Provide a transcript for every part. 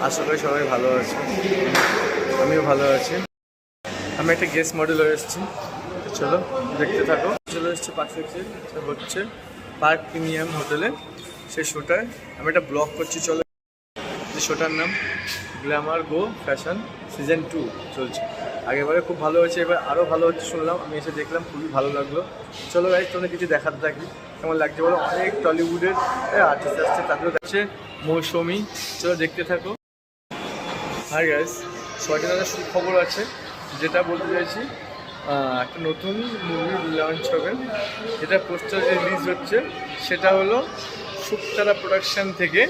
আশা করি সবাই ভালো আছে, আমিও ভালো আছি। আমি একটা গেস্ট মডেল হয়ে এসেছি, চলো দেখতে থাকো। চলে এসেছি পাশে হচ্ছে পার্ক প্রিমিয়াম হোটেলে, সেই শোটায় আমি একটা ব্লগ করছি। চলো, যে শোটার নাম গ্ল্যামার গো ফ্যাশন সিজন 2 চলছে। আগেরবারে খুব ভালো হয়েছে, এবার আরও ভালো হচ্ছে শুনলাম, আমি এসে দেখলাম, খুবই ভালো লাগলো। চলো গাইজ, তোমাদের কিছু দেখাতে থাকি কেমন লাগছে বলো। অনেক টলিউডের আর্টিস্ট আসছে, তাদেরও কাছে মৌসুমি, চলো দেখতে থাকো। হাই গাইজ, সবাইকে দাদা সুখবর আছে, যেটা বলতে চাইছি, একটা নতুন মুভি লঞ্চ হবে, যেটা পোস্টার রিলিজ হচ্ছে, সেটা হলো শুকতারা প্রোডাকশন থেকে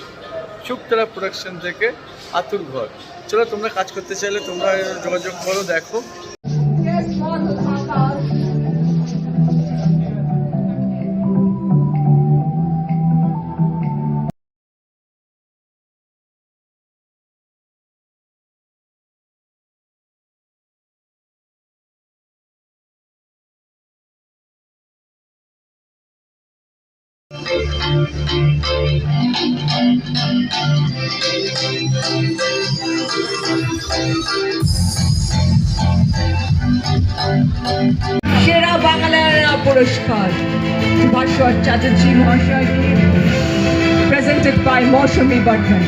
আতুর ঘর। চলো, তোমরা কাজ করতে চাইলে তোমরা যোগাযোগ করো, দেখো। সেরা বাংলা পুরস্কার ভাস্বর চ্যাটার্জি মহাশয়কে, প্রেজেন্টেড বাই মৌসুমী বর্ধন।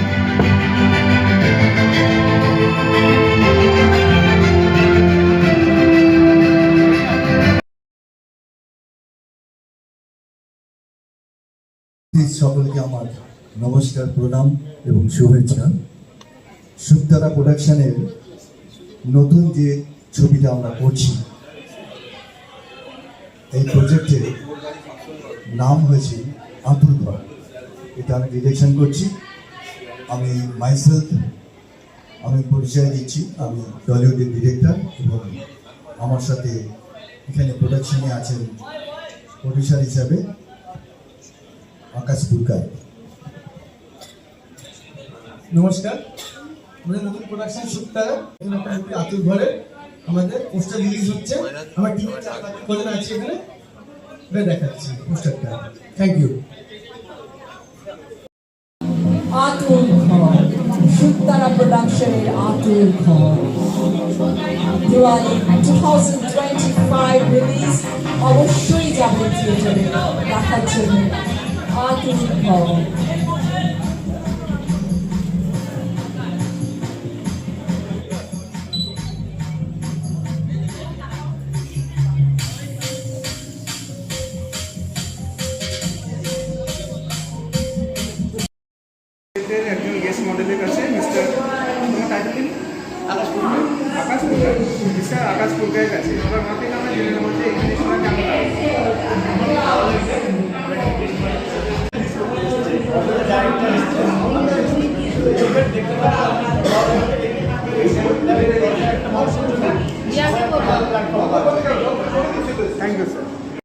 সকলকে আমার নমস্কার, প্রণাম এবং শুভেচ্ছা। শুকতারা প্রোডাকশনের নতুন যে ছবিটা আমরা করছি, এই প্রজেক্টের নাম হয়েছে আতুর ঘর। এটা আমি ডিরেকশন করছি। আমি পরিচয় দিচ্ছি, আমি টলিউডের ডিরেক্টর, এবং আমার সাথে এখানে প্রোডাকশনে আছেন প্রডিউসার হিসাবে আকাশ পুরকার। নমস্কার, আমাদের নতুন প্রোডাকশন শুকতারা আতুর ঘরে আমাদের পোস্টার রিলিজ হচ্ছে। আমার টিমের কজন আছে এখানে, দেখাচ্ছি পোস্টারটা। Thank you. আতুর ঘর, শুকতারা প্রোডাকশনের আতুর ঘর, দিওয়ালি 2025 রিলিজ। অবশ্যই যাবেন থিয়েটারে দেখার জন্য আতুর ঘর। একজন গেস্ট মডেলের কাছে মিস্টার আকাশ পুরকারের কাছে এবার মাথায় আমরা জেনে নেবো যে এখানে সময় কেমন